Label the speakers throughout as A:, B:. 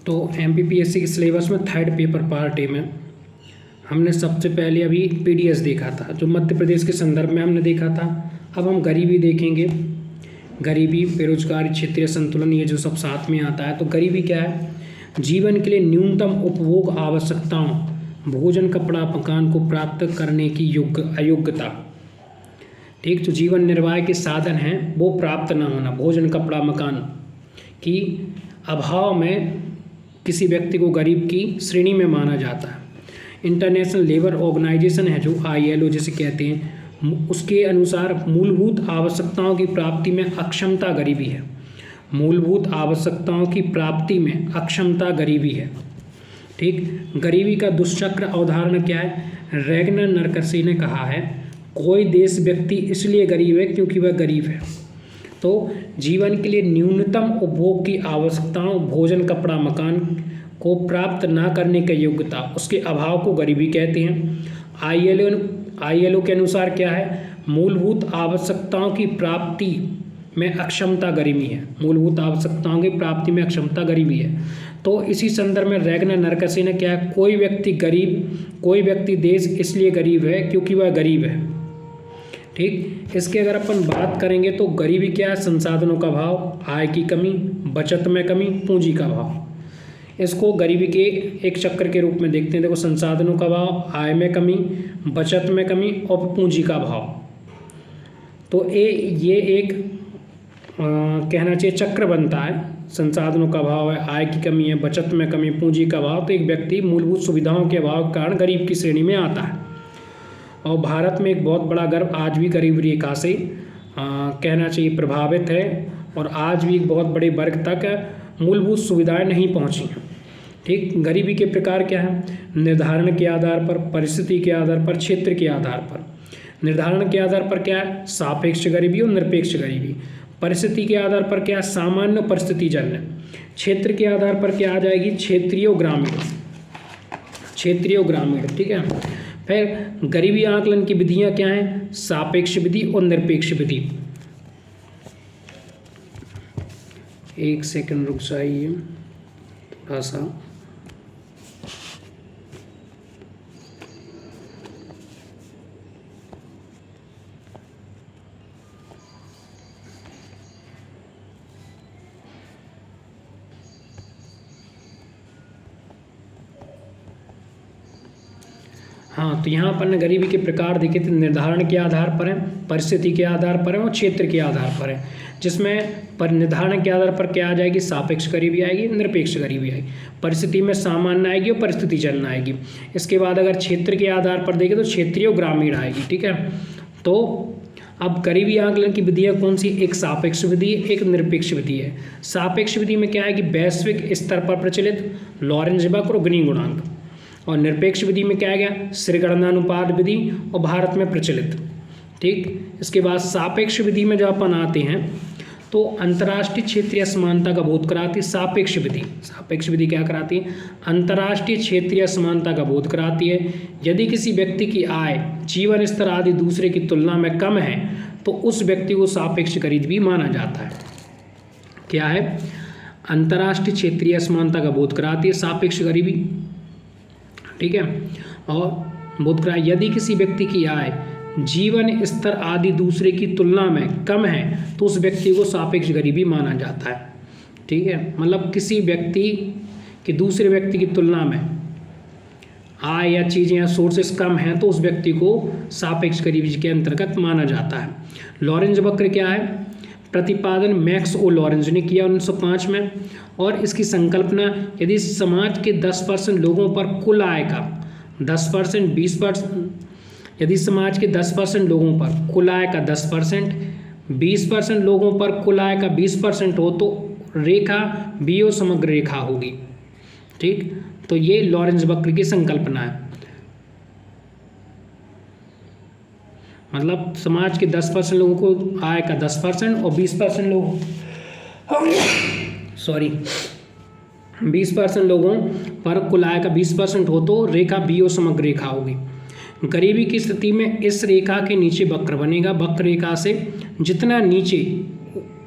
A: तो एमपीपीएससी के सिलेबस में थर्ड पेपर पार्ट ए में हमने सबसे पहले अभी पीडीएस देखा था, जो मध्य प्रदेश के संदर्भ में हमने देखा था। अब हम गरीबी देखेंगे। गरीबी, बेरोजगारी, क्षेत्रीय संतुलन, ये जो सब साथ में आता है। तो गरीबी क्या है? जीवन के लिए न्यूनतम उपभोग आवश्यकताओं, भोजन, कपड़ा, मकान को प्राप्त करने की अयोग्यता। ठीक, जो जीवन निर्वाह के साधन हैं वो प्राप्त ना होना, भोजन, कपड़ा, मकान की अभाव में किसी व्यक्ति को गरीब की श्रेणी में माना जाता है। इंटरनेशनल लेबर ऑर्गेनाइजेशन है जो ILO जिसे कहते हैं, उसके अनुसार मूलभूत आवश्यकताओं की प्राप्ति में अक्षमता गरीबी है। मूलभूत आवश्यकताओं की प्राप्ति में अक्षमता गरीबी है। ठीक, गरीबी का दुष्चक्र अवधारणा क्या है? रैगनर नरकसी ने कहा है, कोई देश व्यक्ति इसलिए गरीब है क्योंकि वह गरीब है। तो जीवन के लिए न्यूनतम उपभोग की आवश्यकताओं, भोजन, कपड़ा, मकान को प्राप्त ना करने की योग्यता, उसके अभाव को गरीबी कहते हैं। ILO के अनुसार क्या है? मूलभूत आवश्यकताओं की प्राप्ति में अक्षमता गरीबी है। मूलभूत आवश्यकताओं की प्राप्ति में अक्षमता गरीबी है। तो इसी संदर्भ में रैगनर नरकसी ने क्या है? कोई व्यक्ति देश इसलिए गरीब है क्योंकि वह गरीब है। ठीक, इसके अगर अपन बात करेंगे तो गरीबी क्या है? संसाधनों का अभाव, आय की कमी, बचत में कमी, पूंजी का अभाव। इसको गरीबी के एक चक्र के रूप में देखते हैं। देखो, संसाधनों का अभाव, आय में कमी, बचत में कमी और पूंजी का अभाव। तो ये एक कहना चाहिए चक्र बनता है। संसाधनों का अभाव है, आय की कमी है, बचत में कमी, पूंजी का अभाव। तो एक व्यक्ति मूलभूत सुविधाओं के अभाव के कारण गरीब की श्रेणी में आता है। और भारत में एक बहुत बड़ा वर्ग आज भी गरीबी रेखा से कहना चाहिए प्रभावित है, और आज भी एक बहुत बड़े वर्ग तक मूलभूत सुविधाएं नहीं पहुंची हैं। ठीक, गरीबी के प्रकार क्या है? निर्धारण के आधार पर, परिस्थिति के आधार पर, क्षेत्र के आधार पर। निर्धारण के आधार पर क्या है? सापेक्ष गरीबी और निरपेक्ष गरीबी। परिस्थिति के आधार पर क्या है? सामान्य परिस्थितिजन्य। क्षेत्र के आधार पर क्या आ जाएगी? क्षेत्रीय ग्रामीण। ठीक है। फिर गरीबी आकलन की विधियां क्या हैं? सापेक्ष विधि और निरपेक्ष विधि। एक सेकंड रुक जाइए थोड़ा सा। हाँ, तो यहाँ पर गरीबी के प्रकार देखे तो निर्धारण के आधार पर है, परिस्थिति के आधार पर है और क्षेत्र के आधार पर है। जिसमें पर निर्धारण के आधार पर क्या आ जाएगी? सापेक्ष गरीबी आएगी, निरपेक्ष गरीबी आएगी। परिस्थिति में सामान्य आएगी और परिस्थिति जन्य आएगी। इसके बाद अगर क्षेत्र के आधार पर देखें तो क्षेत्रीय ग्रामीण आएगी। ठीक है। तो अब गरीबी आकलन की विधियाँ कौन सी? एक सापेक्ष विधि, एक निरपेक्ष विधि है। सापेक्ष विधि में क्या है कि वैश्विक स्तर पर प्रचलित लॉरेंज वक्र और गिनी गुणांक। और निरपेक्ष विधि में क्या आ गया? श्रीगणनानुपात विधि और भारत में प्रचलित। ठीक, इसके बाद सापेक्ष विधि में जब अपन आते हैं तो अंतर्राष्ट्रीय क्षेत्रीय असमानता का बोध कराती है सापेक्ष विधि। सापेक्ष विधि क्या कराती है? अंतर्राष्ट्रीय क्षेत्रीय असमानता का बोध कराती है। यदि किसी व्यक्ति की आय, जीवन स्तर आदि दूसरे की तुलना में कम है तो उस व्यक्ति को सापेक्ष गरीबी माना जाता है। क्या है? अंतर्राष्ट्रीय क्षेत्रीय असमानता का बोध कराती है सापेक्ष गरीबी। ठीक है। और बोध करा, यदि किसी व्यक्ति की आय, जीवन स्तर आदि दूसरे की तुलना में कम है तो उस व्यक्ति को सापेक्ष गरीबी माना जाता है। ठीक है। मतलब किसी व्यक्ति की दूसरे व्यक्ति की तुलना में आय या चीज़ें या सोर्सेस कम हैं तो उस व्यक्ति को सापेक्ष गरीबी के अंतर्गत माना जाता है। लॉरेंज वक्र क्या है? प्रतिपादन मैक्स ओ लॉरेंज ने किया 1905 में। और इसकी संकल्पना, यदि समाज के 10% लोगों पर कुल आय का 10%, 20%, यदि समाज के 10% लोगों पर कुल आय का 10%, 20% लोगों पर कुल आय का 20% हो तो रेखा बीओ समग्र रेखा होगी। ठीक, तो ये लॉरेंज वक्र की संकल्पना है। मतलब समाज के 10% लोगों को आय का 10% और 20% लोगों 20% लोगों पर कुल आय का 20% हो तो रेखा बीओ समग्र रेखा होगी। गरीबी की स्थिति में इस रेखा के नीचे वक्र बनेगा। वक्र रेखा से जितना नीचे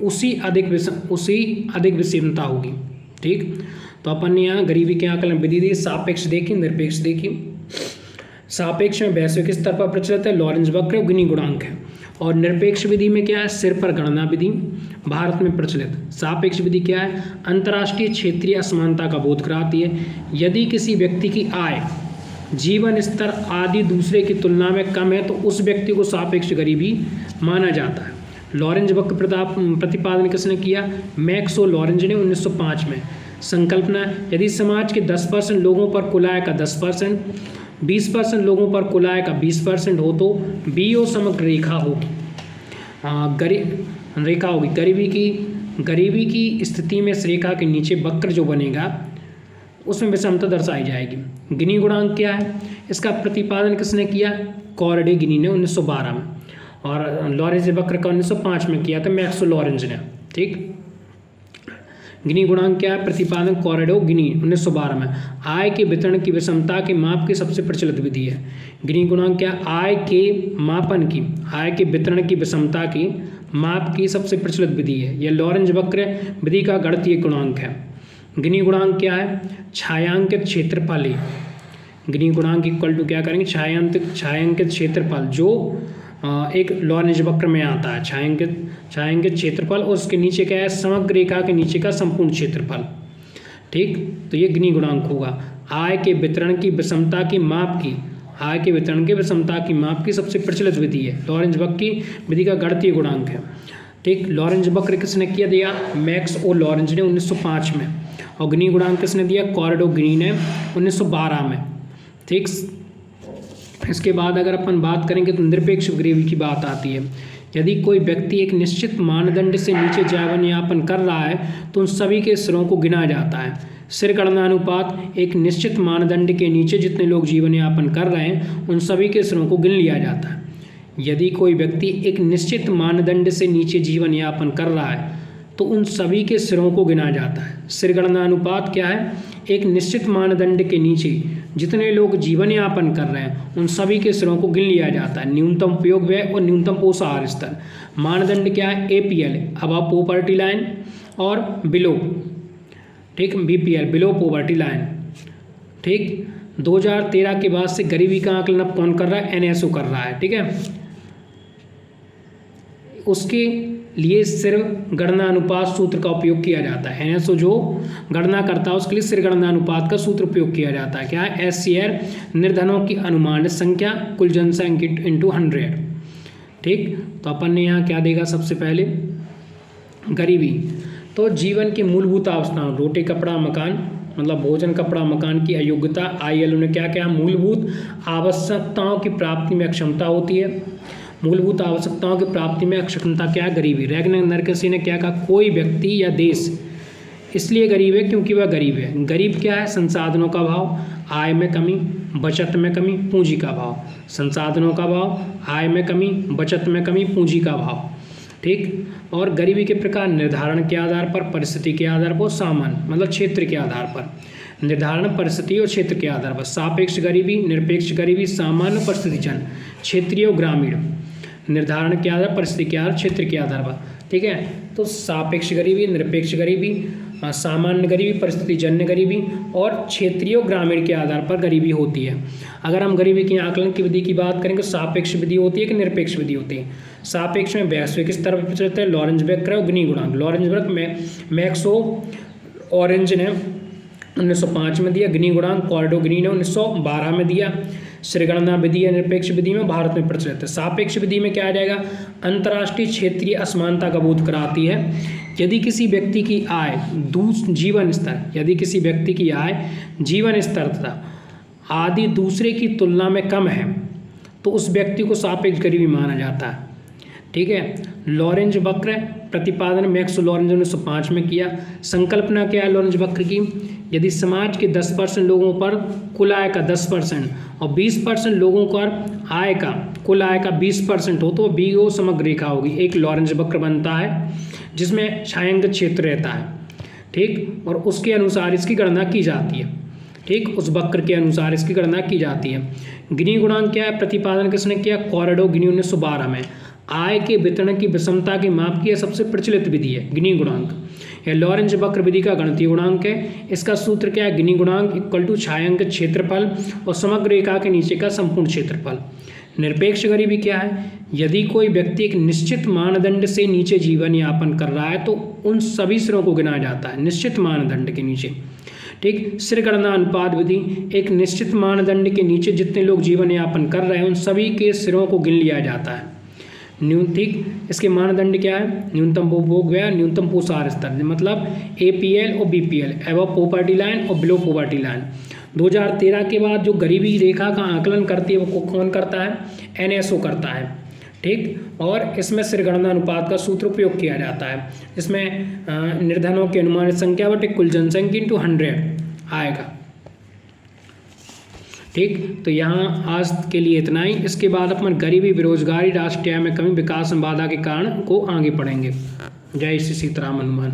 A: उसी अधिक विषमता होगी। ठीक, तो अपन ने यहाँ गरीबी के आकलन विधि दी, सापेक्ष देखी, निरपेक्ष देखी। सापेक्ष में वैश्विक स्तर पर प्रचलित है, लॉरेंज वक्र, गिनी गुणांक है। और निरपेक्ष विधि में क्या है, सिर पर गणना विधि, भारत में प्रचलित। सापेक्ष विधि क्या है, अंतर्राष्ट्रीय क्षेत्रीय असमानता का बोध कराती है। यदि किसी व्यक्ति की आय, जीवन स्तर आदि दूसरे की तुलना में कम है तो उस व्यक्ति को सापेक्ष गरीबी माना जाता है। लॉरेंज वक्र प्रतिपादन किसने किया, मैक्स और लॉरेंज ने 1905 में। संकल्पना, यदि समाज के 10% लोगों पर कुल आय का 10%, 20% लोगों पर कुल आय का 20% हो तो बीओ समग्र रेखा होगी। रेखा होगी। गरीबी की स्थिति में इस रेखा के नीचे वक्र जो बनेगा उसमें विषमता दर्शाई जाएगी। गिनी गुणांक क्या है, इसका प्रतिपादन किसने किया, कॉरडे गिनी ने 1912 में, और लॉरेंज वक्र का 1905 में किया था मैक्स लॉरेंज ने। ठीक, गिनी गुणांक क्या है, प्रतिपादन कॉरडे गिनी 1912 में। आय के वितरण की विषमता के माप की सबसे प्रचलित विधि है। गिनी गुणांक क्या, आय के मापन की, आय के वितरण की विषमता की माप की सबसे प्रचलित विधि है। यह लॉरेंज वक्र विधि का गणितीय गुणांक है। गिनी गुणांक क्या है, छायांकित क्षेत्रफल है। गिनी गुणांक इक्वल टू क्या करेंगे, छायांकित क्षेत्रफल जो एक लॉरेंज वक्र में आता है, छायांकित क्षेत्रफल, और उसके नीचे क्या है, समग्र रेखा के नीचे का संपूर्ण क्षेत्रफल। ठीक, तो ये गिनी गुणांक होगा। आय के वितरण की विषमता की माप की, आय के वितरण के विषमता की माप की सबसे प्रचलित विधि है, लॉरेंज वक्र की विधि का गणितीय गुणांक है। ठीक, लॉरेंज वक्र किसने किया दिया, मैक्स और लॉरेंज ने 1905 में, और गिनी गुणांक किसने दिया, कॉरडे गिनी ने 1912 में। ठीक, इसके बाद अगर अपन बात करेंगे तो निरपेक्ष गरीबी की बात आती है। यदि कोई व्यक्ति एक निश्चित मानदंड से नीचे जीवन यापन कर रहा है तो उन सभी के सिरों को गिना जाता है। सिर गणना अनुपात, एक निश्चित मानदंड के नीचे जितने लोग जीवन यापन कर रहे हैं उन सभी के सिरों को गिन लिया जाता है। यदि कोई व्यक्ति एक निश्चित मानदंड से नीचे जीवन यापन कर रहा है तो उन सभी के सिरों को गिना जाता है। सिर गणना अनुपात क्या है, एक निश्चित मानदंड के नीचे जितने लोग जीवन यापन कर रहे हैं उन सभी के सिरों को गिन लिया जाता है। न्यूनतम उपयोग व्यय और न्यूनतम पोषाहार स्तर। मानदंड क्या है, APL, अबव पॉवर्टी लाइन, और बिलो, ठीक, BPL, बिलो पॉवर्टी लाइन। ठीक, 2013 के बाद से गरीबी का आकलन अब कौन कर रहा है, NSO कर रहा है। ठीक है, उसके लिए सिर्फ गणना अनुपात सूत्र का उपयोग किया जाता है। NSO जो गणना करता है उसके लिए सिर गणना अनुपात का सूत्र उपयोग किया जाता है। क्या है, SCR, निर्धनों की अनुमानित संख्या कुल जनसंख्या इंटू 100। ठीक, तो अपन ने यहाँ क्या देगा, सबसे पहले गरीबी, तो जीवन की मूलभूत आवश्यकताओं, रोटी कपड़ा मकान, मतलब भोजन कपड़ा मकान की अयोग्यता, ILO ने क्या क्या, मूलभूत आवश्यकताओं की प्राप्ति में अक्षमता होती है। मूलभूत आवश्यकताओं की प्राप्ति में अक्षमता क्या है, गरीबी। रैगनर नरकसी ने क्या कहा, कोई व्यक्ति या देश इसलिए गरीब है क्योंकि वह गरीब है। गरीब क्या है, संसाधनों का अभाव, आय में कमी, बचत में कमी, पूंजी का अभाव। संसाधनों का अभाव, आय में कमी, बचत में कमी, पूंजी का अभाव। ठीक, और गरीबी के प्रकार निर्धारण के आधार पर, परिस्थिति के आधार पर, सामान्य मतलब क्षेत्र के आधार पर। निर्धारण, परिस्थिति और क्षेत्र के आधार पर। सापेक्ष गरीबी, निरपेक्ष गरीबी, सामान्य, परिस्थितिजन्य, क्षेत्रीय और ग्रामीण। निर्धारण के आधार, परिस्थिति के आधार, क्षेत्र के आधार पर। ठीक है, तो सापेक्ष गरीबी, निरपेक्ष गरीबी, सामान्य गरीबी, परिस्थितिजन्य गरीबी और क्षेत्रीय और ग्रामीण के आधार पर गरीबी होती है। अगर हम गरीबी के आकलन की विधि की बात करेंगे तो सापेक्ष विधि होती है कि निरपेक्ष विधि होती है। सापेक्ष में वैश्विक स्तर पर प्रचलित है, लॉरेंज वक्र और गिनी गुणांक। लॉरेंज वक्र में मैक्स ऑरेंज ने 1905 में दिया, गिनी गुणांक कॉरडे गिनी ने 1912 में दिया। श्रीगणना विधि या निरपेक्ष विधि में भारत में प्रचलित है। सापेक्ष विधि में क्या आ जाएगा, अंतर्राष्ट्रीय क्षेत्रीय असमानता का बोध कराती है। यदि किसी व्यक्ति की आय, जीवन स्तर, यदि किसी व्यक्ति की आय, जीवन स्तर तथा आदि दूसरे की तुलना में कम है तो उस व्यक्ति को सापेक्ष गरीबी माना जाता है। ठीक है, लॉरेंज वक्र प्रतिपादन मैक्स लॉरेंज ने 1905 में किया। संकल्पना क्या है लॉरेंज वक्र की, यदि समाज के 10% लोगों पर कुल आय का 10% और 20% लोगों पर आय का, कुल आय का 20% हो तो बीओ समग्र रेखा होगी। एक लॉरेंज वक्र बनता है जिसमें छायांकित क्षेत्र रहता है। ठीक, और उसके अनुसार इसकी गणना की जाती है। ठीक, उस वक्र के अनुसार इसकी गणना की जाती है। गिनी गुणांक क्या है, प्रतिपादन किसने किया, कॉरडे गिनी 1912 में। आय के वितरण की विषमता की माप की सबसे प्रचलित विधि है गिनी गुणांक। यह लॉरेंज वक्र विधि का गणितीय गुणांक है। इसका सूत्र क्या है, गिनी गुणांक इक्वल टू छायांकित क्षेत्रफल और समग्र रेखा के नीचे का संपूर्ण क्षेत्रफल। निरपेक्ष गरीबी क्या है, यदि कोई व्यक्ति एक निश्चित मानदंड से नीचे जीवन यापन कर रहा है तो उन सभी सिरों को गिना जाता है निश्चित मानदंड के नीचे। ठीक, सिर गणना अनुपात विधि, एक निश्चित मानदंड के नीचे जितने लोग जीवन यापन कर रहे हैं उन सभी के सिरों को गिन लिया जाता है। ठीक, इसके मानदंड क्या है, न्यूनतम उपभोग व्यय, न्यूनतम पोषाहार स्तर, मतलब APL और BPL, एबव पॉवर्टी लाइन और बिलो पॉवर्टी लाइन। 2013 के बाद जो गरीबी रेखा का आकलन करती है वो कौन करता है, NSO करता है। ठीक, और इसमें सिर गणना अनुपात का सूत्र उपयोग किया जाता है। इसमें निर्धनों की अनुमानित संख्या बटे कुल जनसंख्या इंटू 100 आएगा। ठीक, तो यहाँ आज के लिए इतना ही। इसके बाद अपन गरीबी, बेरोजगारी, राष्ट्रीय आय में कमी, विकास में बाधा के कारण को आगे पढ़ेंगे। जय श्री सीताराम हनुमान।